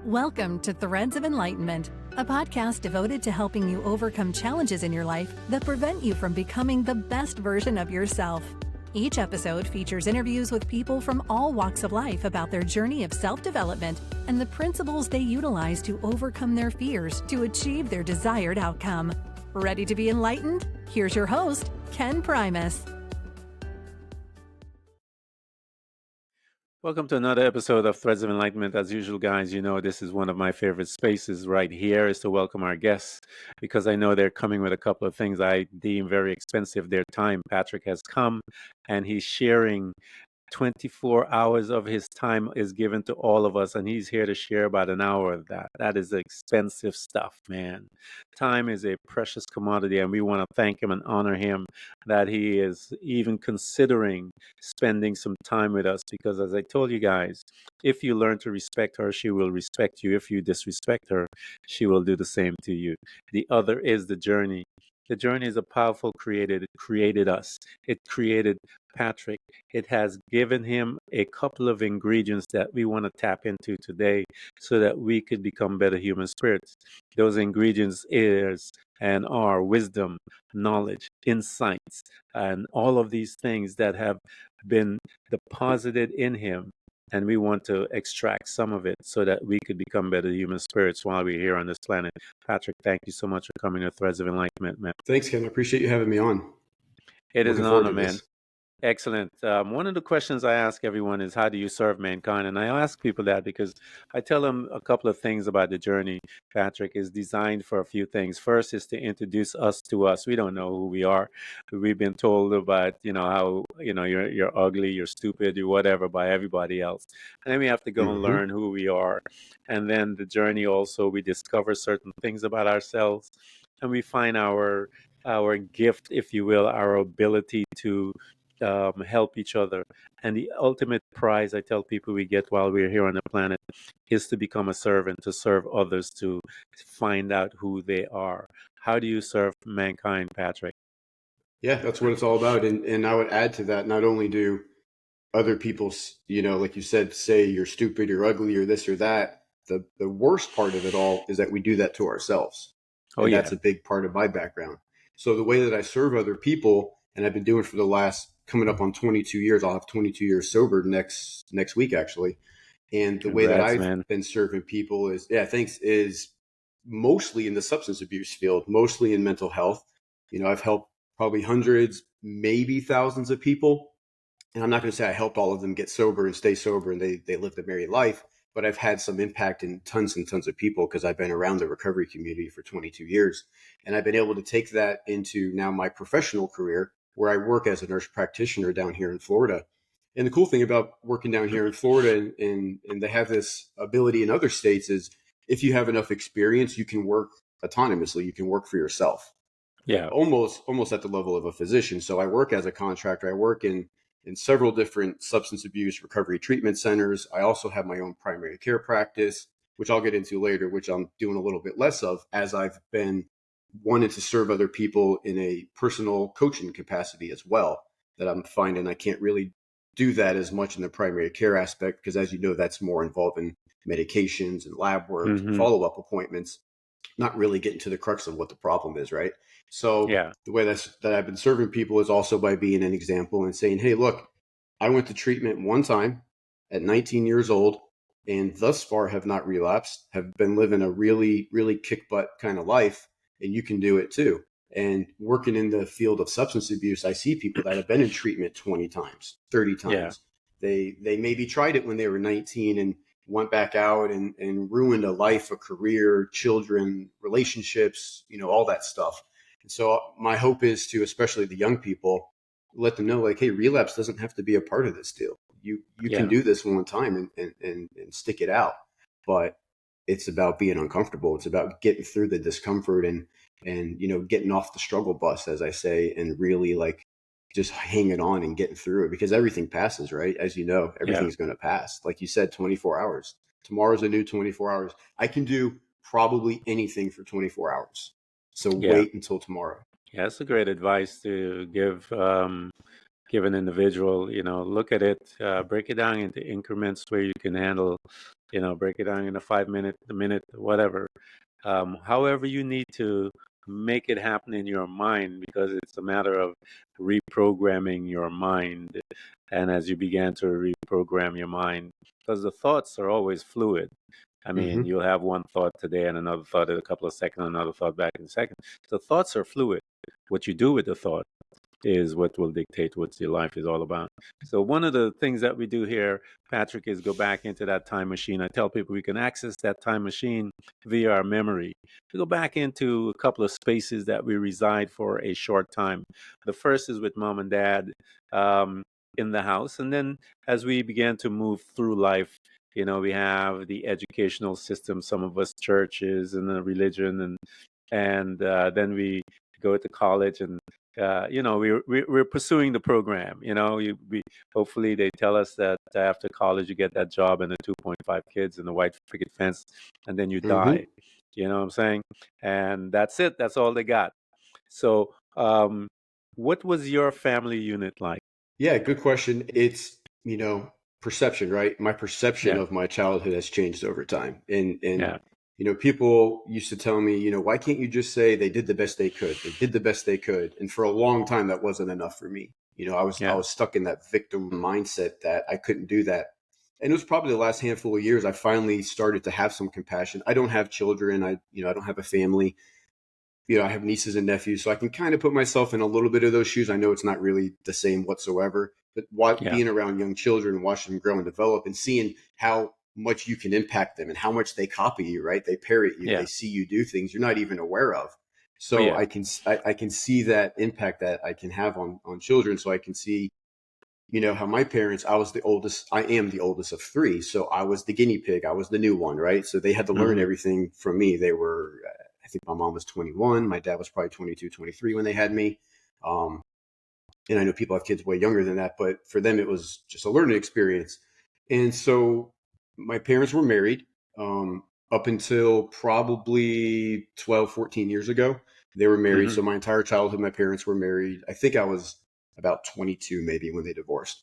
Welcome to Threads of Enlightenment, a podcast devoted to helping you overcome challenges in your life that prevent you from becoming the best version of yourself. Each episode features interviews with people from all walks of life about their journey of self-development and the principles they utilize to overcome their fears to achieve their desired outcome. Ready to be enlightened? Here's your host, Ken Primus. Welcome to another episode of Threads of Enlightenment. As usual, guys, you know this is one of my favorite spaces right here is to welcome our guests because I know they're coming with a couple of things I deem very expensive, their time. Patrick has come and he's sharing 24 hours of his time is given to all of us, and he's here to share about an hour of that. That is expensive stuff, man. Time is a precious commodity, and we want to thank him and honor him that he is even considering spending some time with us because, as I told you guys, if you learn to respect her, she will respect you. If you disrespect her, she will do the same to you. The other is the journey. The journey is a powerful created. It created us. It created Patrick. It has given him a couple of ingredients that we want to tap into today so that we could become better human spirits. Those ingredients is and are wisdom, knowledge, insights, and all of these things that have been deposited in him. And we want to extract some of it so that we could become better human spirits while we're here on this planet. Patrick, thank you so much for coming to Threads of Enlightenment, man. Thanks, Ken. I appreciate you having me on. It is Looking an forward honor, to man. this. Excellent. One of the questions I ask everyone is, how do you serve mankind? And I ask people that because I tell them a couple of things about the journey. Patrick is designed for a few things. First is to introduce us to us. We don't know who we are. We've been told about, how, you're ugly, you're stupid, you're whatever by everybody else. And then we have to go and learn who we are. And then the journey also, we discover certain things about ourselves and we find our gift, if you will, our ability to help each other. And the ultimate prize I tell people we get while we're here on the planet is to become a servant, to serve others, to find out who they are. How do you serve mankind, Patrick? Yeah, that's what it's all about. And I would add to that, not only do other people, like you said, say you're stupid, you're ugly, or this or that. The worst part of it all is that we do that to ourselves. And that's a big part of my background. So the way that I serve other people, and I've been doing it for the last coming up on 22 years. I'll have 22 years sober next week, actually. And the way that I've been serving people is mostly in the substance abuse field, mostly in mental health. I've helped probably hundreds, maybe thousands of people. And I'm not going to say I helped all of them get sober and stay sober and they live the married life, but I've had some impact in tons and tons of people because I've been around the recovery community for 22 years. And I've been able to take that into now my professional career where I work as a nurse practitioner down here in Florida. And the cool thing about working down here in Florida and they have this ability in other states is if you have enough experience, you can work autonomously. You can work for yourself. Yeah. Almost at the level of a physician. So I work as a contractor. I work in several different substance abuse recovery treatment centers. I also have my own primary care practice, which I'll get into later, which I'm doing a little bit less of as I've been wanting to serve other people in a personal coaching capacity as well, that I'm finding I can't really do that as much in the primary care aspect because, as you know, that's more involving medications and lab work and follow-up appointments, not really getting to the crux of what the problem is, right? So the way that I've been serving people is also by being an example and saying, hey, look, I went to treatment one time at 19 years old and thus far have not relapsed, have been living a really, really kick butt kind of life, and you can do it too. And working in the field of substance abuse, I see people that have been in treatment 20 times, 30 times. Yeah. They maybe tried it when they were 19 and went back out and ruined a life, a career, children, relationships, all that stuff. And so my hope is to, especially the young people, let them know like, hey, relapse doesn't have to be a part of this deal. You can do this one time and stick it out. But it's about being uncomfortable. It's about getting through the discomfort and getting off the struggle bus, as I say, and really like just hanging on and getting through it because everything passes, right? As you know, everything's going to pass. Like you said, 24 hours. Tomorrow's a new 24 hours. I can do probably anything for 24 hours. So wait until tomorrow. Yeah, that's a great advice to give an individual. Look at it, break it down into increments where you can handle break it down in a 5 minute, a minute, whatever. However, you need to make it happen in your mind, because it's a matter of reprogramming your mind. And as you began to reprogram your mind, because the thoughts are always fluid. I mean, Hmm. you'll have one thought today and another thought in a couple of seconds, another thought back in a second. The thoughts are fluid. What you do with the thought is what will dictate what your life is all about. So one of the things that we do here, Patrick, is go back into that time machine. I tell people we can access that time machine via our memory. We go back into a couple of spaces that we reside for a short time. The first is with mom and dad um, in the house, and then as we began to move through life, we have the educational system. Some of us churches and the religion, and then we go to college, and we're pursuing the program. Hopefully they tell us that after college you get that job and the 2.5 kids and the white picket fence, and then you Hmm. die. You know what I'm saying? And that's it. That's all they got. So, what was your family unit like? Yeah, good question. It's, perception, right? My perception Yeah, of my childhood has changed over time. And yeah, people used to tell me, why can't you just say they did the best they could? They did the best they could. And for a long time that wasn't enough for me. I yeah. was stuck in that victim mindset that I couldn't do that. And it was probably the last handful of years I finally started to have some compassion. I don't have children. I don't have a family. I have nieces and nephews, so I can kind of put myself in a little bit of those shoes. I know it's not really the same whatsoever, but Yeah, being around young children and watching them grow and develop and seeing how much you can impact them and how much they copy you, right? They parrot you, they yeah. see you do things you're not even aware of. Oh, So yeah. I can see that impact that I can have on children. So I can see, how my parents, I am the oldest of three. So I was the guinea pig. I was the new one, right? So they had to learn Mm-hmm. everything from me. I think my mom was 21. My dad was probably 22, 23 when they had me. Um, and I know people have kids way younger than that, but for them, it was just a learning experience. And so my parents were married up until probably 12, 14 years ago. They were married. Mm-hmm. So my entire childhood, my parents were married. I think I was about 22 maybe when they divorced.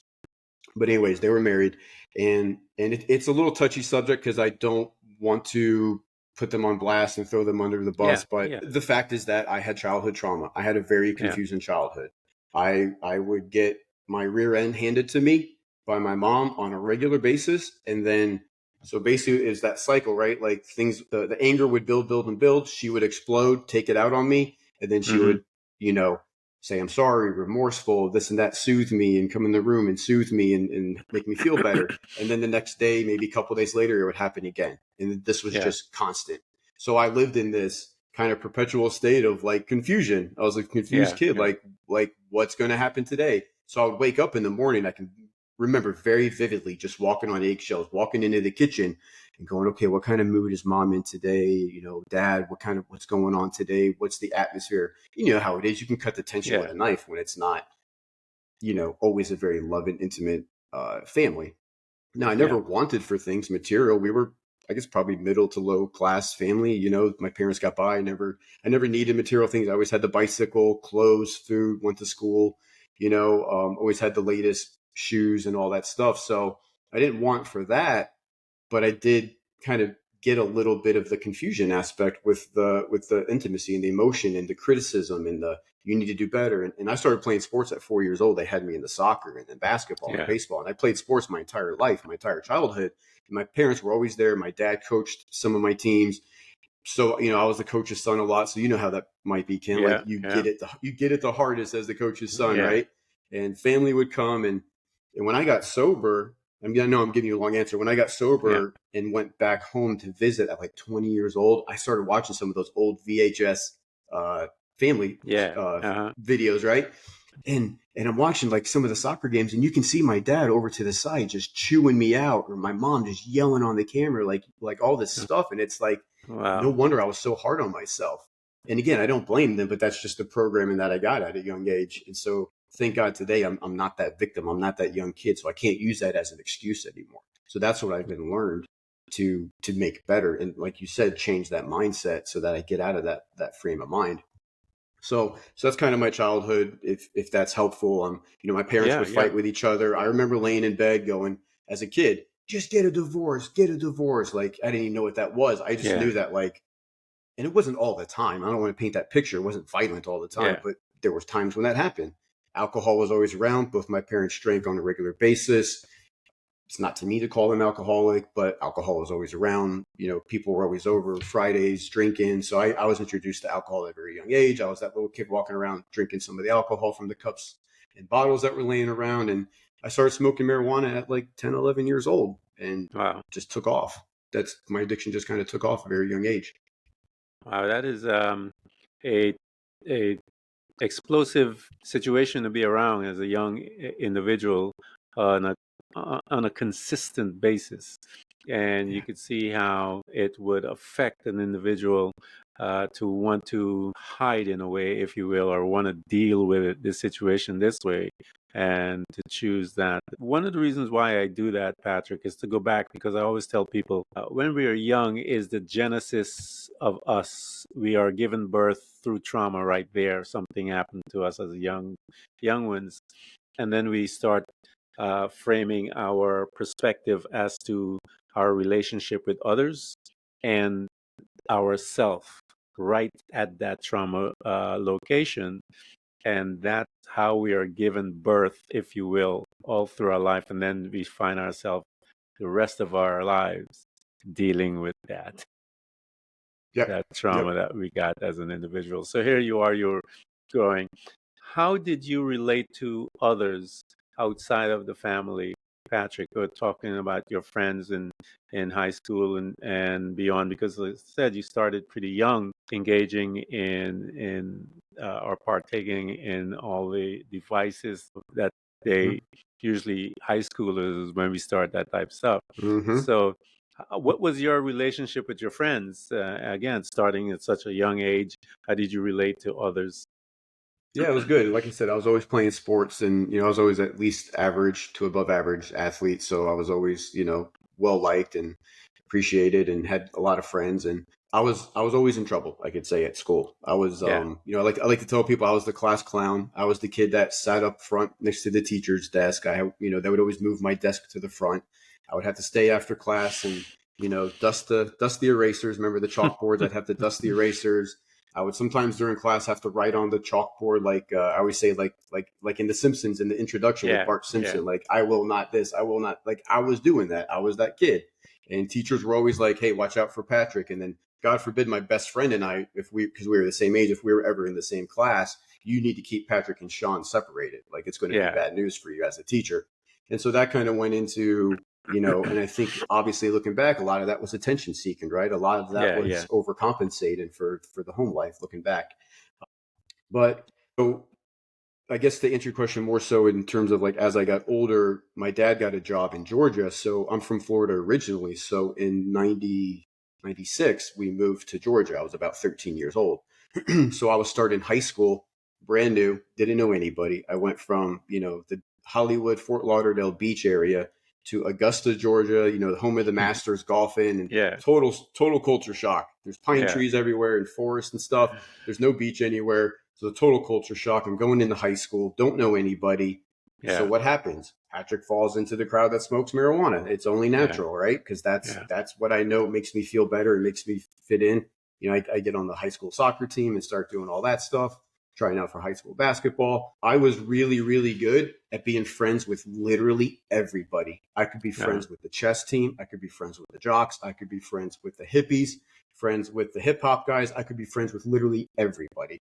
But anyways, they were married, and it's a little touchy subject because I don't want to put them on blast and throw them under the Yeah, bus. But yeah, the fact is that I had childhood trauma. I had a very yeah. confusing childhood. I would get my rear end handed to me by my mom on a regular basis, and then so basically is that cycle, right? Like the anger would build, build, and build. She would explode, take it out on me, and then she Mm-hmm. would, you know, say I'm sorry, remorseful, this and that, soothe me and come in the room and soothe me and make me feel better. And then the next day, maybe a couple of days later, it would happen again. And this was Yeah, just constant. So I lived in this kind of perpetual state of like confusion. I was a confused yeah, kid, yeah, like what's going to happen today? So I would wake up in the morning. I can remember very vividly just walking on eggshells, walking into the kitchen and going, okay, what kind of mood is mom in today? Dad, what's going on today? What's the atmosphere? You know how it is. You can cut the tension with yeah, a knife when it's not, always a very loving, intimate family. Now, I never yeah, wanted for things material. We were, I guess, probably middle to low class family. My parents got by. I never needed material things. I always had the bicycle, clothes, food, went to school, always had the latest shoes and all that stuff. So I didn't want for that, but I did kind of get a little bit of the confusion aspect with the intimacy and the emotion and the criticism and the you need to do better. And I started playing sports at 4 years old. They had me into soccer and then basketball and yeah, baseball. And I played sports my entire life, my entire childhood. And my parents were always there. My dad coached some of my teams. So, I was the coach's son a lot. So you know how that might be, Ken. Like yeah, yeah, you get it the hardest as the coach's son, yeah, right? And family would come and when I got sober, I know I'm giving you a long answer. When I got yeah, sober and went back home to visit at like 20 years old, I started watching some of those old VHS family yeah. Uh-huh. videos, right? And I'm watching like some of the soccer games, and you can see my dad over to the side just chewing me out, or my mom just yelling on the camera, like all this stuff, and it's like no Wow. wonder I was so hard on myself. And again, I don't blame them, but that's just the programming that I got at a young age. And so thank God today I'm not that victim. I'm not that young kid. So I can't use that as an excuse anymore. So that's what I've been learned to make better. And like you said, change that mindset so that I get out of that frame of mind. So that's kind of my childhood. If that's helpful, my parents Yeah, would yeah, fight with each other. I remember laying in bed going, as a kid, just get a divorce, get a divorce. Like, I didn't even know what that was. I just Yeah. knew that, like, and it wasn't all the time. I don't want to paint that picture. It wasn't violent all the time, Yeah. but there was times when that happened. Alcohol was always around. Both my parents drank on a regular basis. It's not to me to call them alcoholic, but alcohol was always around. You know, people were always over Fridays drinking. So I was introduced to alcohol at a very young age. I was that little kid walking around drinking some of the alcohol from the cups and bottles that were laying around. And I started smoking marijuana at like 10, 11 years old and Wow. just took off. That's my addiction just kind of took off at a very young age. Wow. That is a a explosive situation to be around as a young individual on a consistent basis. And you Yeah. could see how it would affect an individual to want to hide in a way, if you will, or want to deal with the situation this way and to choose that. One of the reasons why I do that, Patrick, is to go back because I always tell people when we are young is the genesis of us. We are given birth through trauma right there. Something happened to us as young ones. And then we start framing our perspective as to our relationship with others and ourself right at that trauma location. And that's how we are given birth, if you will, all through our life. And then we find ourselves the rest of our lives dealing with Yep. that trauma Yep. that we got as an individual. So here you are, you're going. How did you relate to others outside of the family, Patrick? We're talking about your friends in high school and beyond, because like I said, you started pretty young, engaging in or partaking in all the devices that they usually high schoolers is when we start that type of stuff. Mm-hmm. So, what was your relationship with your friends? Again, starting at such a young age, how did you relate to others? Yeah, it was good. Like I said, I was always playing sports and, I was always at least average to above average athlete. So I was always, well liked and appreciated and had a lot of friends. And I was always in trouble, I could say, at school. I was, Yeah, I like to tell people I was the class clown. I was the kid that sat up front next to the teacher's desk. They would always move my desk to the front. I would have to stay after class and, dust the erasers. Remember the chalkboards? I'd have to dust the erasers. I would sometimes during class have to write on the chalkboard, like I always say, like in The Simpsons in the introduction with yeah, Bart yeah, Simpson, like I will not this, I will not. Like I was doing that. I was that kid, and teachers were always like, "Hey, watch out for Patrick." And then, God forbid, my best friend and I, because we were the same age, if we were ever in the same class, you need to keep Patrick and Sean separated. Like it's going to be yeah, bad news for you as a teacher. And so that kind of went into and I think obviously looking back, a lot of that was attention seeking, right? A lot of that yeah, yeah, was overcompensated for the home life looking back. But so I guess to answer your question more so in terms of like as I got older, my dad got a job in Georgia. So I'm from Florida originally. So in 96, we moved to Georgia. I was about 13 years old. So I was starting high school brand new, didn't know anybody. I went from, the Hollywood, Fort Lauderdale beach area to Augusta, Georgia, the home of the Masters golfing and yeah, total culture shock. There's pine yeah, trees everywhere and forests and stuff. There's no beach anywhere. So the total culture shock. I'm going into high school, don't know anybody. So yeah, what happens? Patrick falls into the crowd that smokes marijuana. It's only yeah, natural, right? Because that's yeah, that's what I know makes me feel better. It makes me fit in. I get on the high school soccer team and start doing all that stuff, trying out for high school basketball. I was really, really good at being friends with literally everybody. I could be yeah, friends with the chess team. I could be friends with the jocks. I could be friends with the hippies, friends with the hip hop guys. I could be friends with literally everybody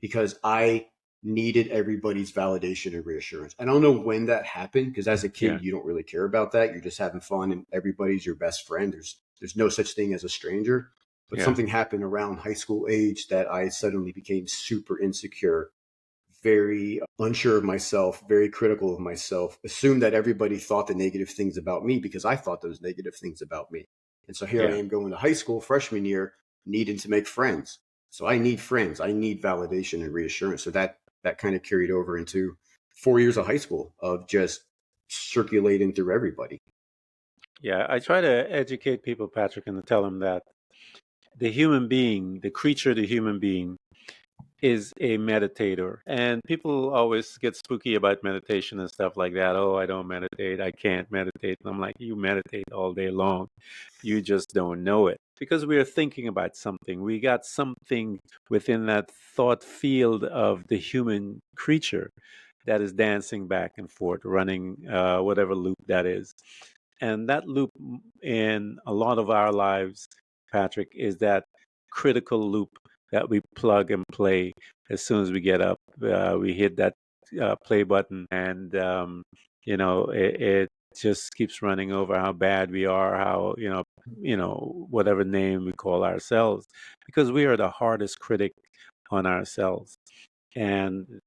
because I needed everybody's validation and reassurance. I don't know when that happened because as a yeah, kid, you don't really care about that. You're just having fun and everybody's your best friend. There's no such thing as a stranger. But yeah, something happened around high school age that I suddenly became super insecure, very unsure of myself, very critical of myself, assumed that everybody thought the negative things about me because I thought those negative things about me. And so here I yeah, am going to high school freshman year, needing to make friends. So I need friends. I need validation and reassurance. So that kind of carried over into 4 years of high school of just circulating through everybody. yeah. I try to educate people, Patrick, and to tell them that the human being, the creature, the human being, is a meditator. And people always get spooky about meditation and stuff like that. Oh, I don't meditate. I can't meditate. And I'm like, you meditate all day long. You just don't know it because we are thinking about something. We got something within that thought field of the human creature that is dancing back and forth, running whatever loop that is. And that loop in a lot of our lives, Patrick, is that critical loop that we plug and play as soon as we get up. We hit that play button, and it just keeps running over how bad we are, how whatever name we call ourselves, because we are the hardest critic on ourselves. And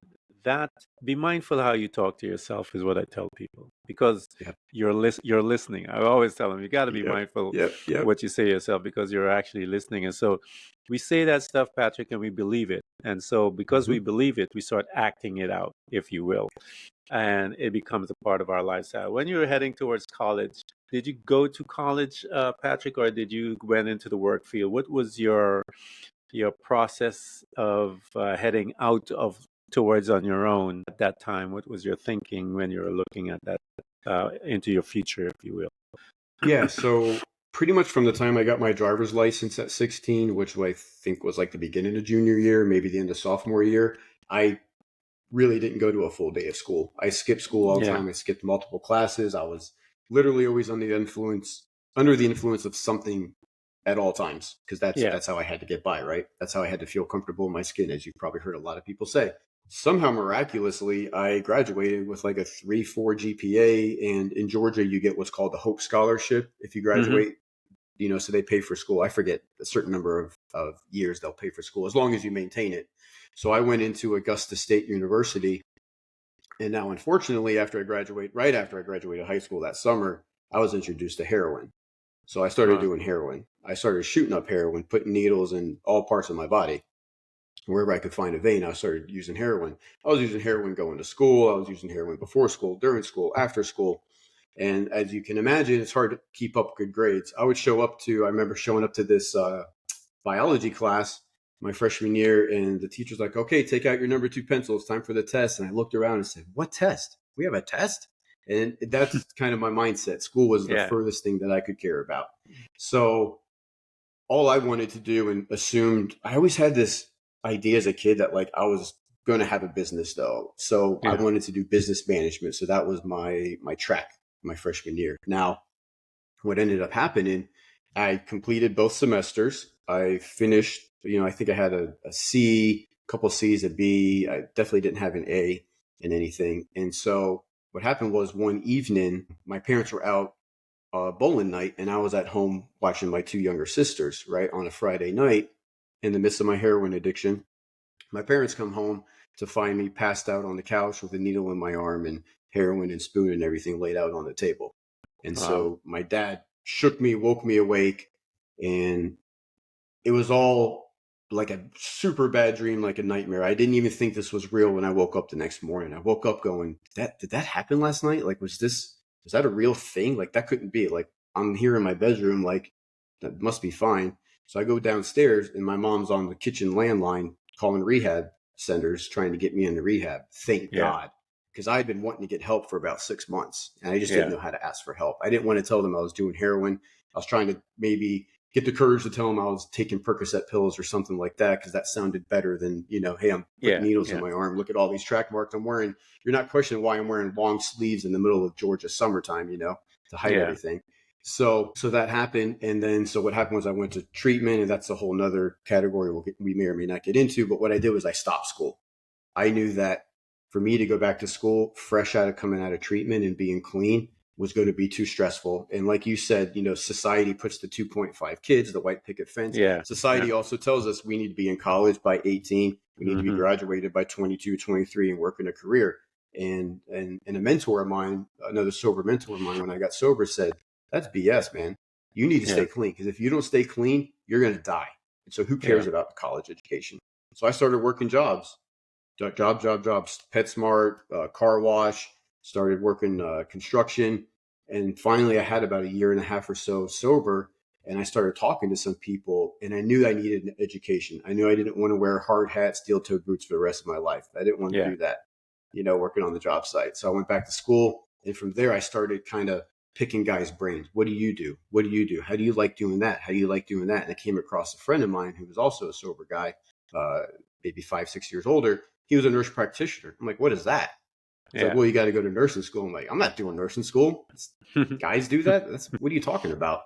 that be mindful how you talk to yourself is what I tell people, because Yep. you're listening. I always tell them you got to be Yep. mindful Yep. what you say to yourself, because you're actually listening. And so we say that stuff, Patrick, and we believe it. And so because we believe it, we start acting it out, if you will, and it becomes a part of our lifestyle. When you were heading towards college, did you go to college, Patrick, or did you went into the work field? What was your process of heading out of towards on your own at that time? What was your thinking when you were looking at that into your future, if you will? Yeah, so pretty much from the time I got my driver's license at 16, which I think was like the beginning of junior year, maybe the end of sophomore year, I really didn't go to a full day of school. I skipped school all the Yeah, time. I skipped multiple classes. I was literally always under the influence of something at all times, because yeah, that's how I had to get by, right? That's how I had to feel comfortable in my skin, as you've probably heard a lot of people say. Somehow miraculously, I graduated with like a 3.4 GPA, and in Georgia, you get what's called the Hope Scholarship if you hmm, graduate. So they pay for school. I forget a certain number of years they'll pay for school as long as you maintain it. So I went into Augusta State University, and now, unfortunately, right after I graduated high school that summer, I was introduced to heroin. So I started uh, doing heroin. I started shooting up heroin, putting needles in all parts of my body. Wherever I could find a vein, I started using heroin. I was using heroin going to school. I was using heroin before school, during school, after school. And as you can imagine, it's hard to keep up good grades. I remember showing up to this biology class my freshman year, and the teacher's like, okay, take out your number 2 pencil. It's time for the test. And I looked around and said, what test? We have a test? And that's kind of my mindset. School was the yeah, furthest thing that I could care about. So all I wanted to do, and assumed, I always had this idea as a kid that like I was going to have a business though. So I yeah, wanted to do business management. So that was my track my freshman year. Now, what ended up happening, I completed both semesters. I finished, I think I had a C, a couple C's, a B. I definitely didn't have an A in anything. And so what happened was one evening, my parents were out bowling night, and I was at home watching my 2 younger sisters, right, on a Friday night in the midst of my heroin addiction. My parents come home to find me passed out on the couch with a needle in my arm and heroin and spoon and everything laid out on the table. And wow, so my dad shook me, woke me awake, and it was all like a super bad dream, like a nightmare. I didn't even think this was real when I woke up the next morning. I woke up going, did that happen last night? Like, was that a real thing? Like, that couldn't be. Like, I'm here in my bedroom, like, that must be fine. So I go downstairs, and my mom's on the kitchen landline calling rehab centers trying to get me into rehab. Thank yeah, God. Because I had been wanting to get help for about 6 months, and I just didn't yeah, know how to ask for help. I didn't want to tell them I was doing heroin. I was trying to maybe get the courage to tell them I was taking Percocet pills or something like that, because that sounded better than, hey, I'm putting yeah, needles in yeah, my arm. Look at all these track marks I'm wearing. You're not questioning why I'm wearing long sleeves in the middle of Georgia summertime, to hide yeah, everything. So that happened. And then, so what happened was I went to treatment, and that's a whole nother category we may or may not get into. But what I did was I stopped school. I knew that for me to go back to school fresh out of coming out of treatment and being clean was going to be too stressful. And like you said, society puts the 2.5 kids, the white picket fence. yeah, yeah, Society also tells us we need to be in college by 18. We need to be hmm, graduated by 22, 23, and work in a career. And a mentor of mine, another sober mentor of mine, when I got sober, said, that's BS, man. You need to yeah, stay clean, because if you don't stay clean, you're going to die. And so who yeah, cares about college education? So I started working jobs, jobs, PetSmart, car wash, started working construction. And finally, I had about a year and a half or so sober. And I started talking to some people, and I knew I needed an education. I knew I didn't want to wear hard hats, steel-toed boots for the rest of my life. I didn't want to Yeah. do that, working on the job site. So I went back to school, and from there I started kind of picking guys' brains. What do you do? What do you do? How do you like doing that? How do you like doing that? And I came across a friend of mine who was also a sober guy, maybe 5-6 years older. He was a nurse practitioner. I'm like, what is that? He's like, well, you got to go to nursing school. I'm like, I'm not doing nursing school. Guys do that? What are you talking about?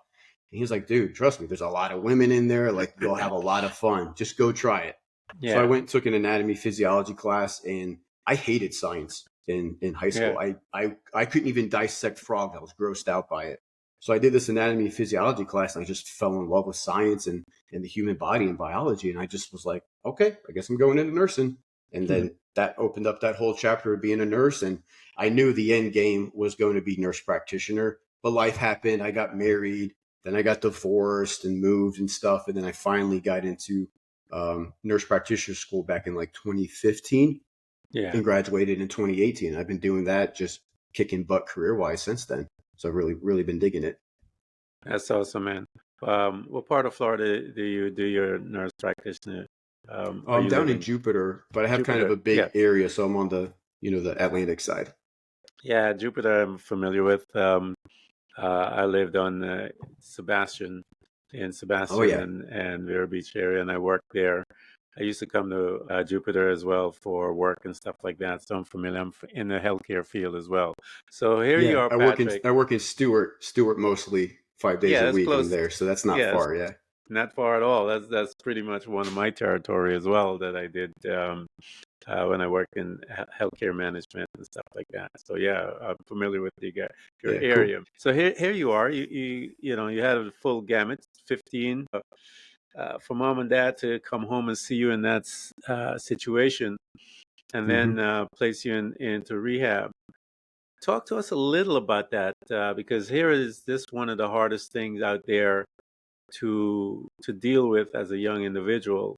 And he was like, dude, trust me, there's a lot of women in there. Like, you'll have a lot of fun. Just go try it. Yeah. So I went and took an anatomy physiology class, and I hated science in high school. Yeah. I couldn't even dissect frogs. I was grossed out by it. So I did this anatomy physiology class, and I just fell in love with science and the human body and biology. And I just was like, okay, I guess I'm going into nursing. And then that opened up that whole chapter of being a nurse. And I knew the end game was going to be nurse practitioner, but life happened. I got married, then I got divorced and moved and stuff. And then I finally got into nurse practitioner school back in like 2015 and graduated in 2018. I've been doing that, just kicking butt career-wise since then. So I've really, really been digging it. That's awesome, man. What part of Florida do you do your nurse practitioner? I'm down in Jupiter, but I have kind of a big area, so I'm on the the Atlantic side. Yeah, Jupiter I'm familiar with. I lived on Sebastian and Vero Beach area, and I worked there. I used to come to Jupiter as well for work and stuff like that, so I'm familiar. I'm in the healthcare field as well. So here you are, Patrick. I work in Stewart mostly 5 days a week in there, so that's not far. Yeah, not far at all. That's pretty much one of my territory as well that I did when I worked in healthcare management and stuff like that. So yeah, I'm familiar with your area. Cool. So here you are. You had a full gamut. 15 for mom and dad to come home and see you in that situation, and then place you into rehab. Talk to us a little about that, because here is this one of the hardest things out there to deal with as a young individual.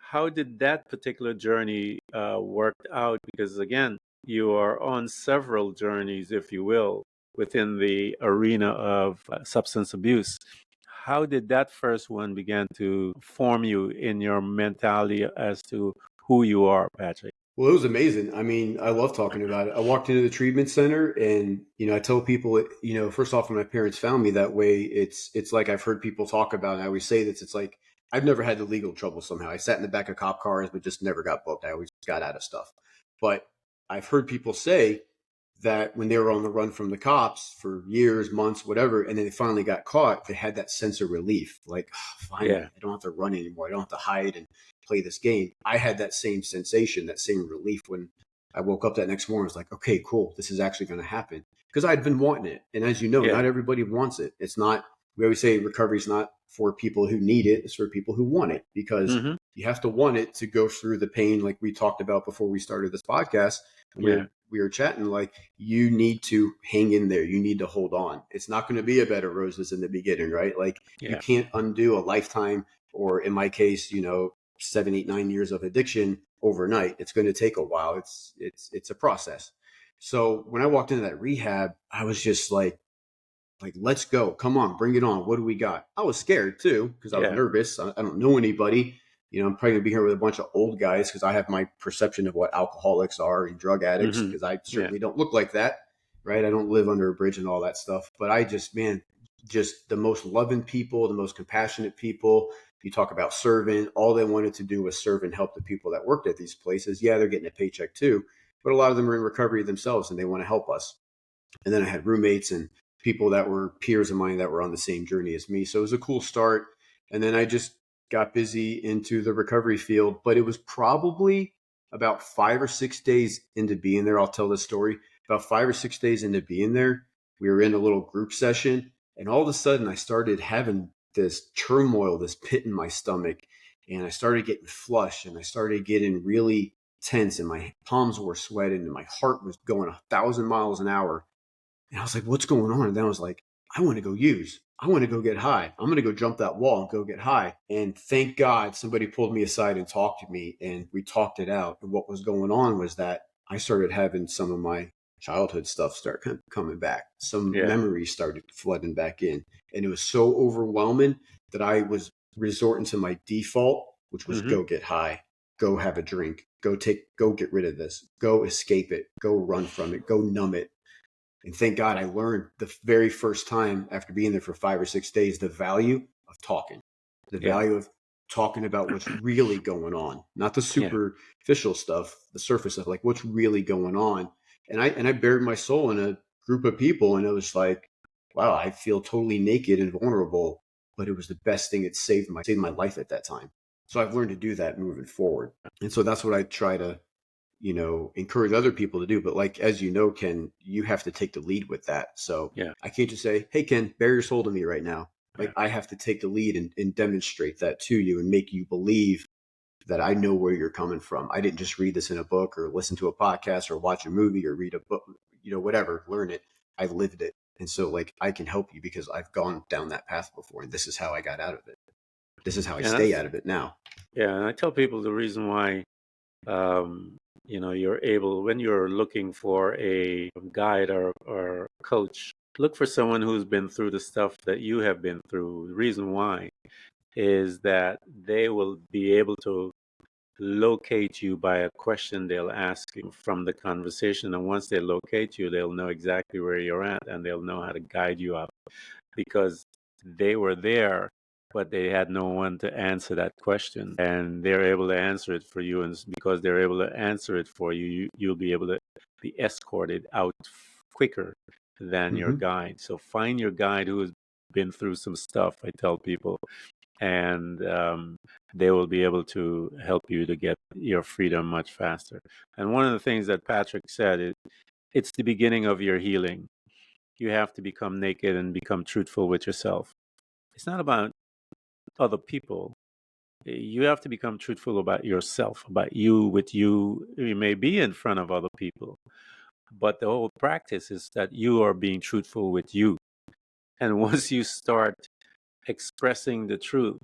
How did that particular journey work out? Because again, you are on several journeys, if you will, within the arena of substance abuse. How did that first one begin to form you in your mentality as to who you are, Patrick? Well, it was amazing. I mean, I love talking about it. I walked into the treatment center, and I tell people, first off, when my parents found me that way, it's like I've heard people talk about, and I always say this, it's like I've never had the legal trouble somehow. I sat in the back of cop cars, but just never got booked. I always got out of stuff. But I've heard people say that when they were on the run from the cops for years, months, whatever, and then they finally got caught, they had that sense of relief. Like, finally, I don't have to run anymore. I don't have to hide and play this game. I had that same sensation, that same relief when I woke up that next morning. I was like, okay, cool. This is actually going to happen. Because I'd been wanting it. And as you know, not everybody wants it. It's not, we always say recovery is not for people who need it. It's for people who want it, because you have to want it to go through the pain, like we talked about before we started this podcast. We were chatting, like, you need to hang in there. You need to hold on. It's not going to be a bed of roses in the beginning, right? Like you can't undo a lifetime, or in my case, 7, 8, 9 years of addiction overnight. It's going to take a while. It's a process. So when I walked into that rehab, I was just like, let's go. Come on, bring it on. What do we got? I was scared too, because I was nervous. I don't know anybody. I'm probably going to be here with a bunch of old guys, because I have my perception of what alcoholics are and drug addicts, because I certainly don't look like that, right? I don't live under a bridge and all that stuff. But I just the most loving people, the most compassionate people. You talk about serving, all they wanted to do was serve and help the people that worked at these places. Yeah, they're getting a paycheck too, but a lot of them are in recovery themselves and they want to help us. And then I had roommates and people that were peers of mine that were on the same journey as me. So it was a cool start. And then I just got busy into the recovery field, but it was probably about 5 or 6 days into being there. I'll tell this story. About 5 or 6 days into being there, we were in a little group session, and all of a sudden I started having this turmoil, this pit in my stomach, and I started getting flushed, and I started getting really tense, and my palms were sweating, and my heart was going 1,000 miles an hour. And I was like, what's going on? And then I was like, I want to go use. I want to go get high. I'm going to go jump that wall and go get high. And thank God somebody pulled me aside and talked to me, and we talked it out. And what was going on was that I started having some of my childhood stuff start coming back. Some Yeah. memories started flooding back in. And it was so overwhelming that I was resorting to my default, which was Hmm. go get high, go have a drink, go get rid of this, go escape it, go run from it, go numb it. And thank God I learned the very first time after being there for 5 or 6 days the value of talking, the Yeah. value of talking about what's really going on, not the Yeah. superficial stuff, the surface stuff, like what's really going on. And I buried my soul in a group of people, and it was like, wow, I feel totally naked and vulnerable, but it was the best thing. It saved my life at that time. So I've learned to do that moving forward, and so that's what I try to encourage other people to do. But like, as you know, Ken, you have to take the lead with that. So Yeah. I can't just say, hey, Ken, bare your soul to me right now. Yeah. Like, I have to take the lead and demonstrate that to you and make you believe that I know where you're coming from. I didn't just read this in a book or listen to a podcast or watch a movie or read a book, whatever, learn it. I lived it. And so, like, I can help you because I've gone down that path before. And this is how I got out of it. This is how I Yeah. stay out of it now. Yeah. And I tell people the reason why, um, you're able, when you're looking for a guide or coach, look for someone who's been through the stuff that you have been through. The reason why is that they will be able to locate you by a question they'll ask you from the conversation. And once they locate you, they'll know exactly where you're at and they'll know how to guide you up because they were there, but they had no one to answer that question. And they're able to answer it for you. And because they're able to answer it for you, you'll be able to be escorted out quicker than your Mm-hmm. guide. So find your guide who has been through some stuff, I tell people, and they will be able to help you to get your freedom much faster. And one of the things that Patrick said is it's the beginning of your healing. You have to become naked and become truthful with yourself. It's not about other people. You have to become truthful about yourself, about you with you. You may be in front of other people, but the whole practice is that you are being truthful with you. And once you start expressing the truth,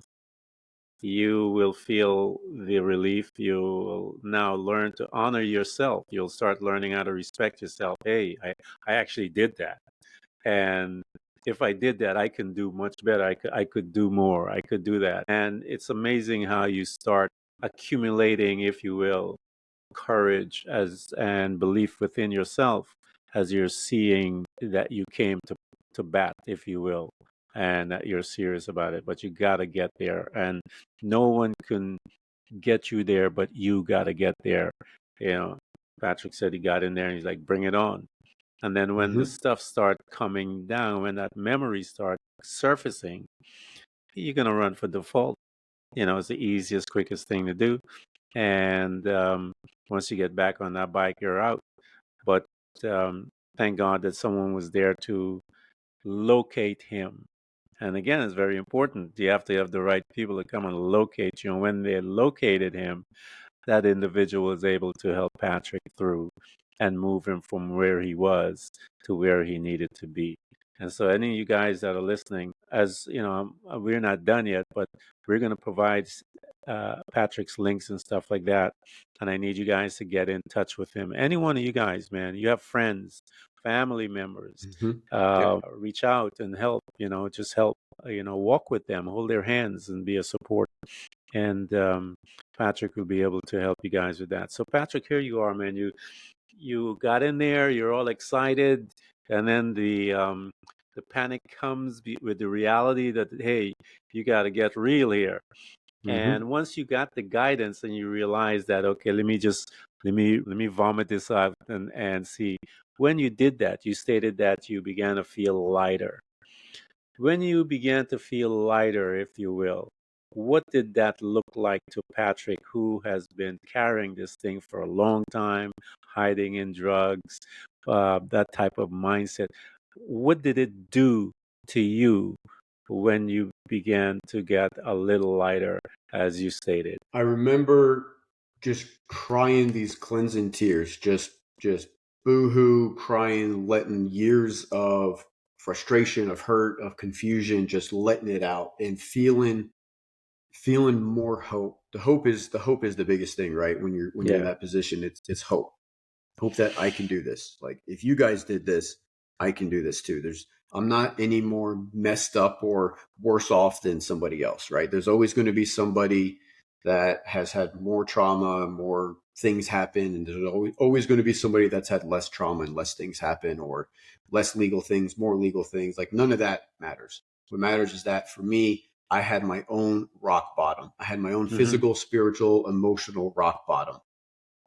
you will feel the relief. You will now learn to honor yourself. You'll start learning how to respect yourself. Hey, I actually did that. And if I did that, I can do much better. I could do more. I could do that. And it's amazing how you start accumulating, if you will, courage and belief within yourself as you're seeing that you came to bat, if you will, and that you're serious about it. But you got to get there, and no one can get you there, but you got to get there. You know, Patrick said he got in there, and he's like, "Bring it on." And then when the Mm-hmm. stuff start coming down, when that memory start surfacing, you're gonna run for default. It's the easiest, quickest thing to do. And once you get back on that bike, you're out. But um, thank God that someone was there to locate him. And again, it's very important. You have to have the right people to come and locate you. And when they located him, that individual was able to help Patrick through and move him from where he was to where he needed to be. And so, any of you guys that are listening, as you know, we're not done yet, but we're going to provide Patrick's links and stuff like that. And I need you guys to get in touch with him. Any one of you guys, man, you have friends, family members, Mm-hmm. Yep. reach out and help. Just help. Walk with them, hold their hands, and be a support. And Patrick will be able to help you guys with that. So Patrick, here you are, man. You got in there. You're all excited, and then the panic comes with the reality that hey, you got to get real here. Mm-hmm. And once you got the guidance and you realize that okay, let me vomit this out and see. When you did that, you stated that you began to feel lighter. When you began to feel lighter, if you will, what did that look like to Patrick, who has been carrying this thing for a long time, hiding in drugs, that type of mindset? What did it do to you when you began to get a little lighter, as you stated? I remember just crying these cleansing tears, just boohoo, crying, letting years of frustration, of hurt, of confusion, just letting it out and feeling more hope. The hope is the biggest thing, right? When you're in Yeah, that position, it's hope. hope that I can do this. Like if you guys did this, I can do this too. I'm not any more messed up or worse off than somebody else, right? There's always going to be somebody that has had more trauma, more things happen, and there's always going to be somebody that's had less trauma and less things happen, or less legal things, more legal things. Like none of that matters. What matters is that for me, I had my own rock bottom. I had my own Hmm. physical, spiritual, emotional rock bottom.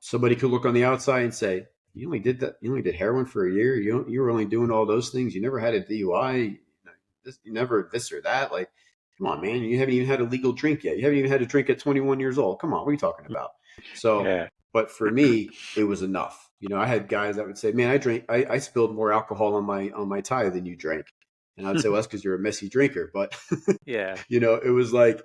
Somebody could look on the outside and say, "You only did that. You only did heroin for a year. You were only doing all those things. You never had a DUI. You never this or that. Like, come on, man. You haven't even had a legal drink yet. You haven't even had a drink at 21 years old. Come on, what are you talking about?" So, Yeah. but for me, it was enough. I had guys that would say, "Man, I spilled more alcohol on my tie than you drank," and I'd say, "Well, that's because you're a messy drinker." But Yeah. it was like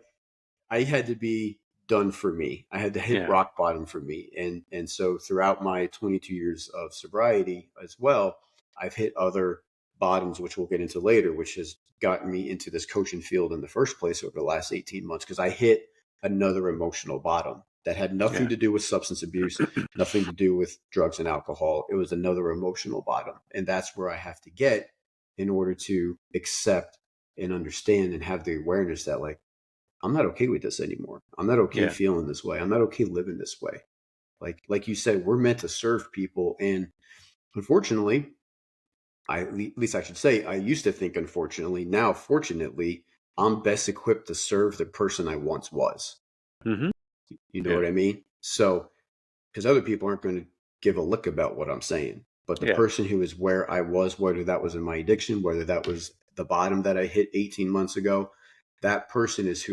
I had to be done for me. I had to hit Yeah. rock bottom for me. And so throughout my 22 years of sobriety as well, I've hit other bottoms, which we'll get into later, which has gotten me into this coaching field in the first place over the last 18 months, because I hit another emotional bottom that had nothing Yeah. to do with substance abuse, nothing to do with drugs and alcohol. It was another emotional bottom. And that's where I have to get in order to accept and understand and have the awareness that, like, I'm not okay with this anymore. I'm not okay Yeah. feeling this way. I'm not okay living this way. Like you said, we're meant to serve people, and unfortunately, at least I should say, I used to think unfortunately. Now, fortunately, I'm best equipped to serve the person I once was. Hmm. You know Yeah. what I mean? So, because other people aren't going to give a lick about what I'm saying, but the Yeah. person who is where I was, whether that was in my addiction, whether that was the bottom that I hit 18 months ago, that person is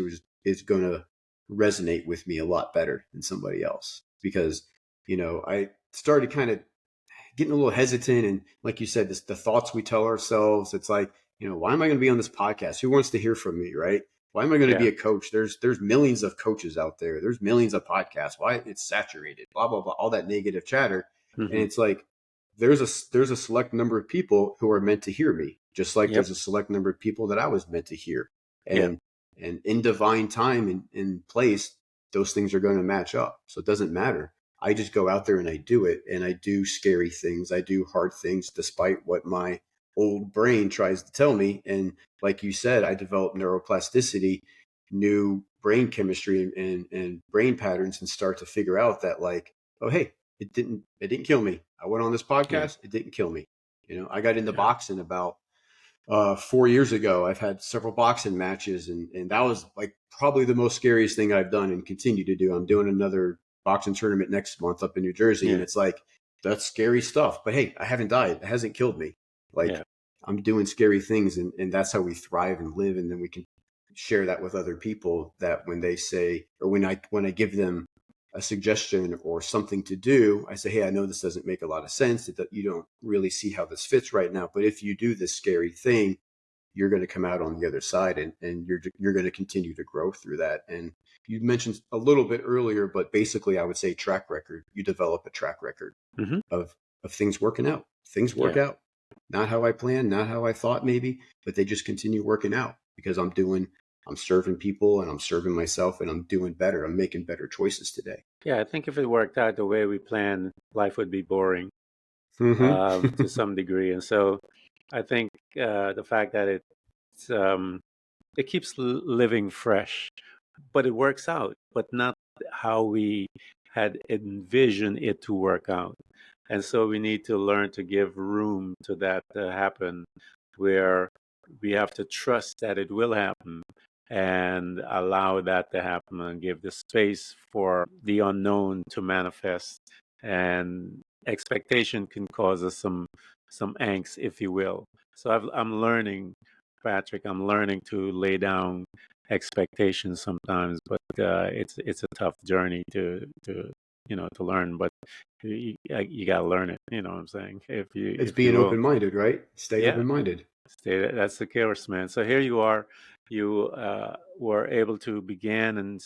going to resonate with me a lot better than somebody else, because I started kind of getting a little hesitant. And like you said, the thoughts we tell ourselves, it's like, why am I going to be on this podcast? Who wants to hear from me? Right? Why am I going to be Yeah. a coach? There's millions of coaches out there. There's millions of podcasts. Why? It's saturated, blah, blah, blah, all that negative chatter. And Hmm. it's like, there's a select number of people who are meant to hear me, just like Yep. there's a select number of people that I was meant to hear. Yeah. And in divine time and in place, those things are going to match up. So it doesn't matter. I just go out there and I do it, and I do scary things. I do hard things despite what my old brain tries to tell me. And like you said, I develop neuroplasticity, new brain chemistry and brain patterns, and start to figure out that, like, oh, hey, it didn't kill me. I went on this Yeah. podcast. It didn't kill me. I got into Yeah. boxing about 4 years ago. I've had several boxing matches, and that was like probably the most scariest thing I've done and continue to do. I'm doing another boxing tournament next month up in New Jersey, and Yeah. it's like, that's scary stuff. But hey, I haven't died. It hasn't killed me. Like, Yeah. I'm doing scary things, and that's how we thrive and live. And then we can share that with other people, that when they say, or when I give them a suggestion or something to do, I say, hey, I know this doesn't make a lot of sense, that you don't really see how this fits right now, but if you do this scary thing, you're going to come out on the other side, and you're going to continue to grow through that. And you mentioned a little bit earlier, but basically I would say track record. You develop a track record Hmm. of things working out. Things work Yeah. out. Not how I planned, not how I thought maybe, but they just continue working out because I'm serving people and I'm serving myself, and I'm doing better. I'm making better choices today. Yeah. I think if it worked out the way we planned, life would be boring to Mm-hmm. some degree. And so I think the fact that it's it keeps living fresh, but it works out, but not how we had envisioned it to work out. And so we need to learn to give room to that to happen, where we have to trust that it will happen and allow that to happen and give the space for the unknown to manifest. And expectation can cause us some angst, if you will. So I'm learning, Patrick. I'm learning to lay down expectations sometimes, but it's a tough journey to learn. But you got to learn it. You know what I'm saying? It's If you being will, open-minded, right? Stay yeah. open-minded. That's the killers, man. So here you are. You were able to begin and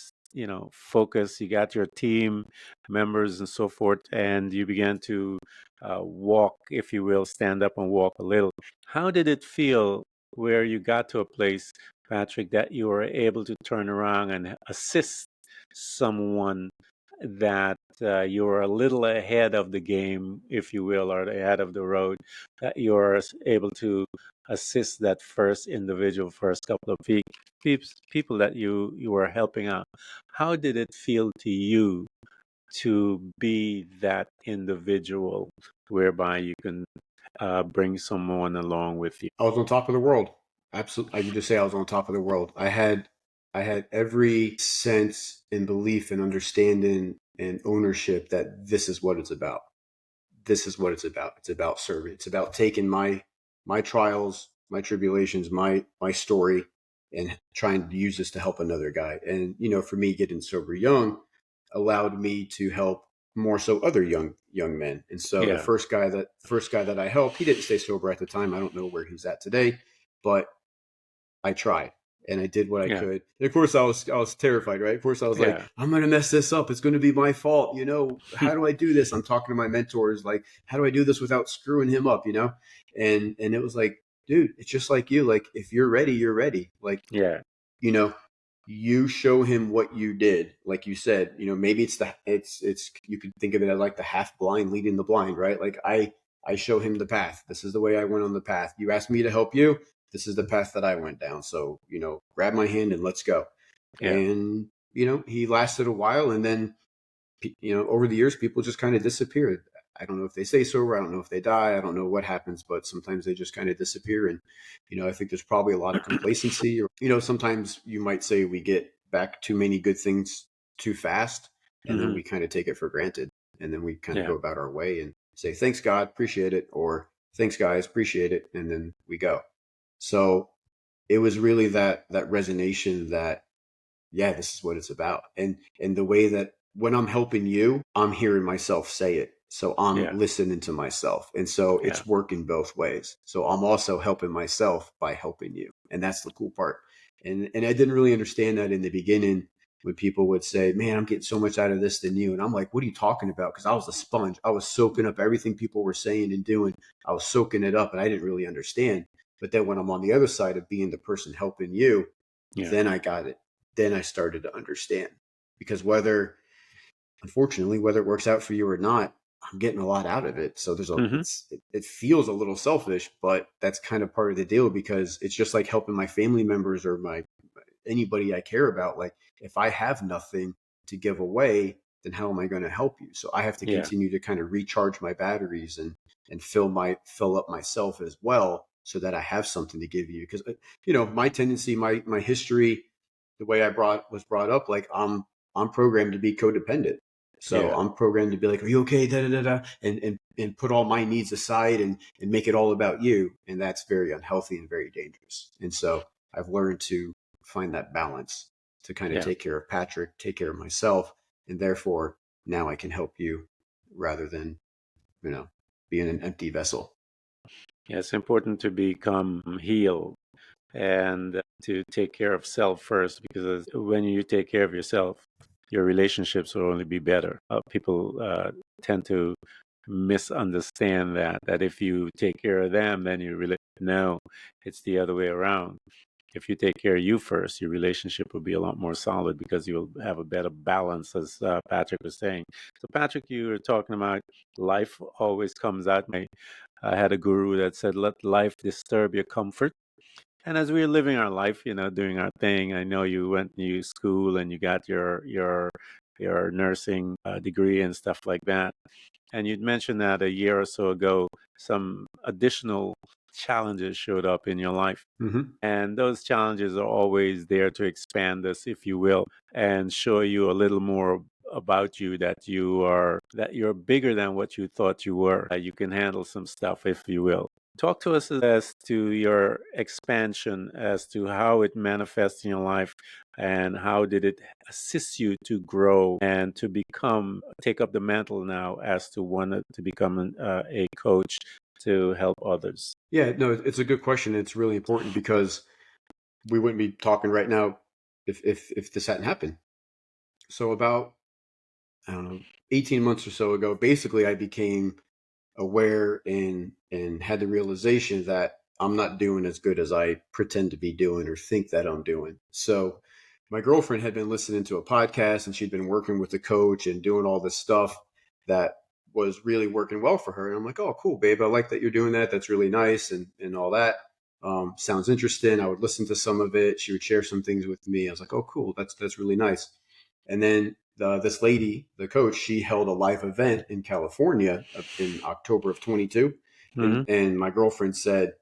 focus. You got your team members and so forth, and you began to walk, if you will, stand up and walk a little. How did it feel where you got to a place, Patrick, that you were able to turn around and assist someone that you're a little ahead of the game, if you will, or ahead of the road, that you're able to assist that first individual, first couple of people that you were helping out. How did it feel to you to be that individual whereby you can bring someone along with you? I was on top of the world. Absolutely. I could just say I was on top of the world. I had every sense and belief and understanding and ownership that this is what it's about. This is what it's about. It's about serving. It's about taking my trials, my tribulations, my story, and trying to use this to help another guy. And for me, getting sober young allowed me to help more so other young men. And so the Yeah, first guy that I helped, he didn't stay sober at the time. I don't know where he's at today, but I tried and I did what I yeah, could. And of course, I was terrified, right? Of course, I was like, yeah, I'm gonna mess this up. It's gonna be my fault. How do I do this? I'm talking to my mentors, like, how do I do this without screwing him up? And it was like, dude, it's just like you. Like, if you're ready, you're ready. Like, yeah, you know, you show him what you did. Like you said, maybe it's you could think of it as like the half blind leading the blind, right? Like I show him the path. This is the way I went on the path. You asked me to help you. This is the path that I went down. So, grab my hand and let's go. yeah. And, he lasted a while, and then, over the years, people just kind of disappeared. I don't know if they stay sober. I don't know if they die. I don't know what happens, but sometimes they just kind of disappear. And, I think there's probably a lot of complacency, or, sometimes you might say we get back too many good things too fast, and then Hmm. we kind of take it for granted. And then we kind of Yeah, go about our way and say, thanks, God, appreciate it. Or thanks, guys, appreciate it. And then we go. So it was really that resonation that, yeah, this is what it's about. And the way that when I'm helping you, I'm hearing myself say it. So I'm yeah, listening to myself. And so yeah. it's working both ways. So I'm also helping myself by helping you. And that's the cool part. And I didn't really understand that in the beginning when people would say, man, I'm getting so much out of this than you. And I'm like, what are you talking about? Because I was a sponge. I was soaking up everything people were saying and doing. I was soaking it up and I didn't really understand. But then when I'm on the other side of being the person helping you, Yeah. then I got it. Then I started to understand, because unfortunately, whether it works out for you or not, I'm getting a lot out of it. So Hmm. it feels a little selfish, but that's kind of part of the deal, because it's just like helping my family members or anybody I care about. Like, if I have nothing to give away, then how am I going to help you? So I have to Yeah. continue to kind of recharge my batteries and fill up myself as well, so that I have something to give you. Because my tendency, my history, the way was brought up, like I'm programmed to be codependent. So Yeah. I'm programmed to be like, are you okay? Da, da, da, da, and put all my needs aside and make it all about you. And that's very unhealthy and very dangerous. And so I've learned to find that balance to kind of Yeah. take care of Patrick, take care of myself, and therefore now I can help you rather than, being an empty vessel. Yeah. It's important to become healed and to take care of self first, because when you take care of yourself, your relationships will only be better. People tend to misunderstand that if you take care of them, then you really no, it's the other way around. If you take care of you first, your relationship will be a lot more solid because you'll have a better balance, as Patrick was saying. So, Patrick, you were talking about life always comes at me. I had a guru that said, "Let life disturb your comfort." And as we were living our life, doing our thing, I know you went to school and you got your nursing degree and stuff like that. And you'd mentioned that a year or so ago, some additional challenges showed up in your life. Mm-hmm. And those challenges are always there to expand us, if you will, and show you a little more about you, that you're bigger than what you thought you were. You can handle some stuff, if you will. Talk to us as to your expansion, as to how it manifests in your life, and how did it assist you to grow and to take up the mantle now as to one to become a coach to help others. Yeah, no, it's a good question. It's really important, because we wouldn't be talking right now if this hadn't happened. So about, I don't know, 18 months or so ago, basically I became aware and had the realization that I'm not doing as good as I pretend to be doing or think that I'm doing. So my girlfriend had been listening to a podcast, and she'd been working with the coach and doing all this stuff that was really working well for her. And I'm like, oh, cool, babe. I like that you're doing that. That's really nice, and all that. Sounds interesting. I would listen to some of it. She would share some things with me. I was like, oh, cool. That's really nice. And then this lady, the coach, she held a live event in California in October of 22. Mm-hmm. And my girlfriend said,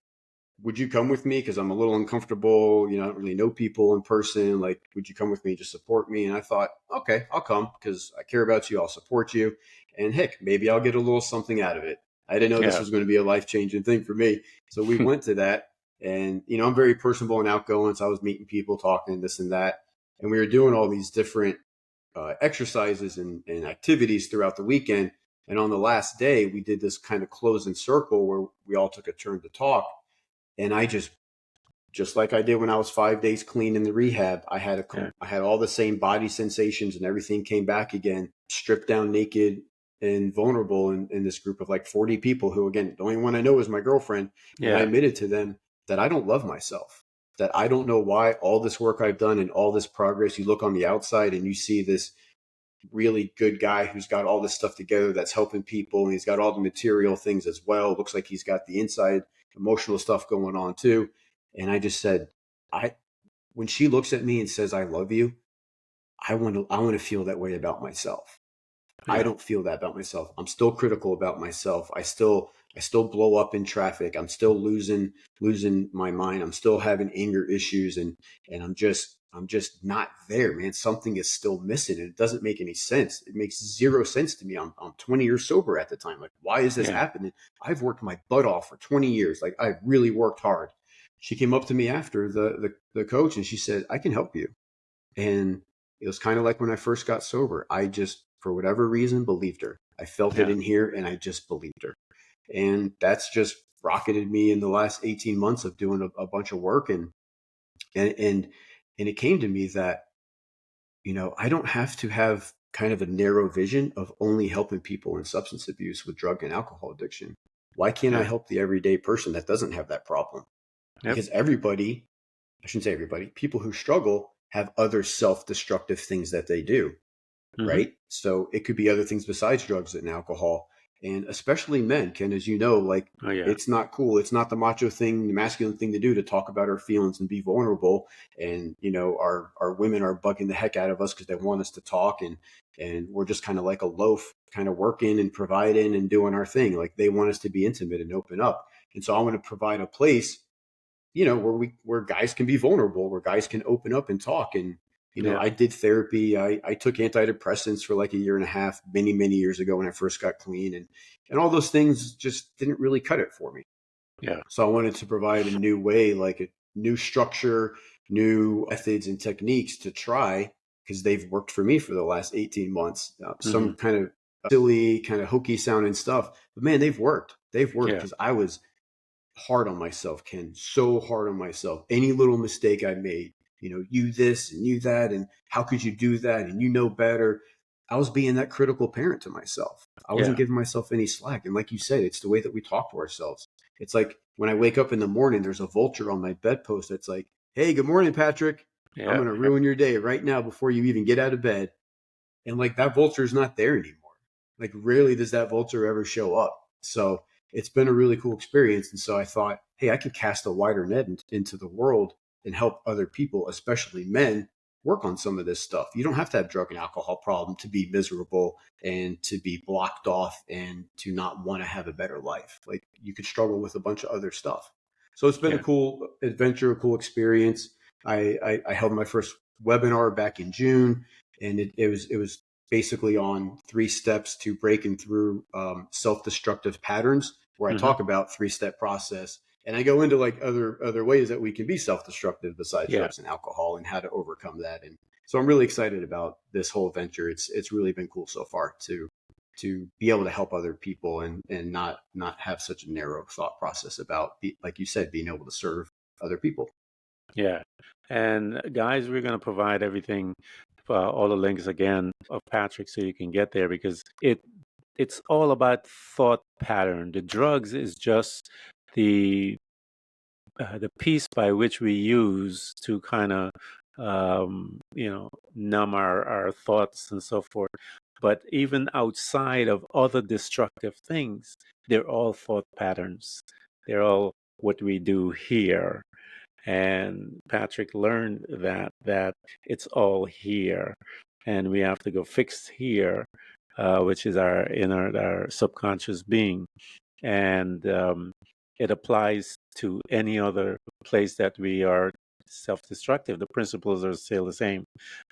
would you come with me? Because I'm a little uncomfortable. I don't really know people in person. Like, would you come with me and just support me? And I thought, okay, I'll come because I care about you. I'll support you. And heck, maybe I'll get a little something out of it. I didn't know this Yeah. was going to be a life-changing thing for me. So we went to that. And, I'm very personable and outgoing. So I was meeting people, talking, this and that. And we were doing all these different exercises and activities throughout the weekend. And on the last day, we did this kind of closing circle where we all took a turn to talk. And I just like I did when I was 5 days clean in the rehab, I had all the same body sensations, and everything came back again, stripped down, naked and vulnerable in this group of like 40 people who, again, the only one I know is my girlfriend. And I admitted to them that I don't love myself, that I don't know why all this work I've done and all this progress, you look on the outside and you see this really good guy who's got all this stuff together that's helping people, and he's got all the material things as well. Looks like he's got the inside emotional stuff going on too. And I just said, when she looks at me and says, I love you, I want to feel that way about myself. Yeah. I don't feel that about myself. I'm still critical about myself. I still blow up in traffic. I'm still losing my mind. I'm still having anger issues, and I'm just not there, man. Something is still missing, and it doesn't make any sense. It makes zero sense to me. I'm 20 years sober at the time. Like, why is this happening? I've worked my butt off for 20 years. Like, I've really worked hard. She came up to me after the coach, and she said, I can help you. And it was kind of like when I first got sober. I just, for whatever reason, believed her. I felt it in here, and I just believed her. And that's just rocketed me in the last 18 months of doing a bunch of work. And it came to me that, I don't have to have kind of a narrow vision of only helping people in substance abuse with drug and alcohol addiction. Why can't I help the everyday person that doesn't have that problem? Because everybody, I shouldn't say everybody, people who struggle have other self-destructive things that they do, right? So it could be other things besides drugs and alcohol. And especially men, Ken, as you know, like, it's not cool. It's not the macho thing, the masculine thing to do, to talk about our feelings and be vulnerable. And, our women are bugging the heck out of us because they want us to talk. And we're just kind of like a loaf, kind of working and providing and doing our thing. Like, they want us to be intimate and open up. And so I want to provide a place, where guys can be vulnerable, where guys can open up and talk. And, I did therapy. I took antidepressants for like a year and a half, many, many years ago when I first got clean, and all those things just didn't really cut it for me. Yeah. So I wanted to provide a new way, like a new structure, new methods and techniques to try, because they've worked for me for the last 18 months. Some kind of silly, kind of hokey sounding stuff, but man, they've worked. Because I was hard on myself, Ken, so hard on myself. Any little mistake I made, you this and you that, and how could you do that? And better. I was being that critical parent to myself. I wasn't giving myself any slack. And like you said, it's the way that we talk to ourselves. It's like when I wake up in the morning, there's a vulture on my bedpost that's like, hey, good morning, Patrick. I'm going to ruin your day right now before you even get out of bed. And like, that vulture is not there anymore. Like, rarely does that vulture ever show up. So it's been a really cool experience. And so I thought, hey, I could cast a wider net into the world and help other people, especially men, work on some of this stuff. You don't have to have drug and alcohol problem to be miserable and to be blocked off and to not want to have a better life. Like, you could struggle with a bunch of other stuff. So it's been a cool adventure, a cool experience. I held my first webinar back in June, and it was basically on 3 steps to breaking through self-destructive patterns, where I talk about 3-step process. And I go into like other ways that we can be self-destructive besides drugs and alcohol, and how to overcome that. And so I'm really excited about this whole venture. It's really been cool so far to be able to help other people, and not have such a narrow thought process about, like you said, being able to serve other people. Yeah. And guys, we're going to provide everything, all the links again of Patrick, so you can get there, because it's all about thought pattern. The drugs is just the piece by which we use to kind of numb our thoughts and so forth. But even outside of other destructive things, they're all thought patterns. They're all what we do here. And Patrick learned that it's all here, and we have to go fix here, which is our inner, our subconscious being, and it applies to any other place that we are self-destructive. The principles are still the same.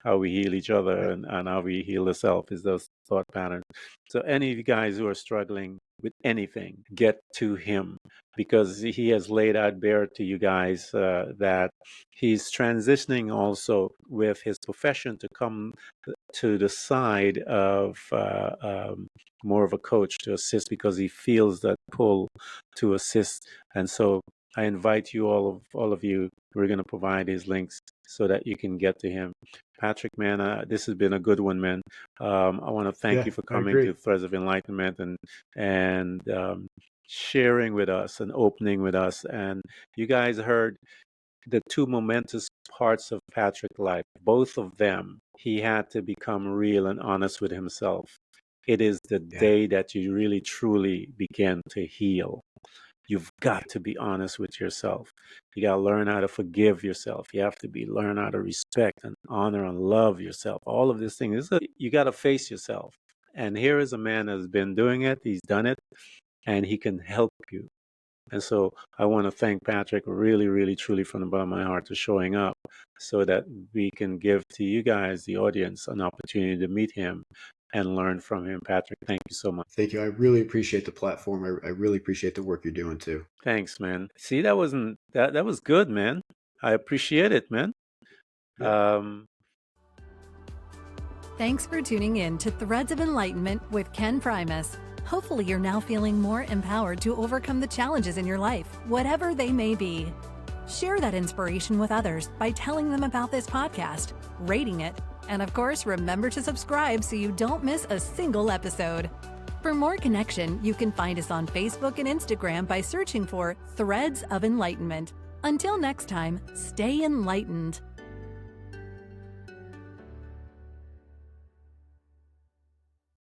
How we heal each other and how we heal the self is those thought patterns. So any of you guys who are struggling with anything, get to him, because he has laid out bare to you guys that he's transitioning also with his profession to come to the side of more of a coach to assist, because he feels that pull to assist. And so I invite you, all of you, we're going to provide his links so that you can get to him. Patrick, man, this has been a good one, man. I want to thank you for coming to Threads of Enlightenment and sharing with us and opening with us. And you guys heard the two momentous parts of Patrick's life. Both of them, he had to become real and honest with himself. It is the day that you really truly begin to heal. You've got to be honest with yourself. You got to learn how to forgive yourself. You have to learn how to respect and honor and love yourself. All of these things, you got to face yourself. And here is a man that's been doing it. He's done it, and he can help you. And so I want to thank Patrick really, really, truly from the bottom of my heart for showing up, so that we can give to you guys, the audience, an opportunity to meet him and learn from him. Patrick, thank you so much. Thank you. I really appreciate the platform. I really appreciate the work you're doing too. Thanks, man. See, that was good, man. I appreciate it, man. Thanks for tuning in to Threads of Enlightenment with Ken Primus. Hopefully you're now feeling more empowered to overcome the challenges in your life, whatever they may be. Share that inspiration with others by telling them about this podcast, rating it, and of course, remember to subscribe so you don't miss a single episode. For more connection, you can find us on Facebook and Instagram by searching for Threads of Enlightenment. Until next time, stay enlightened.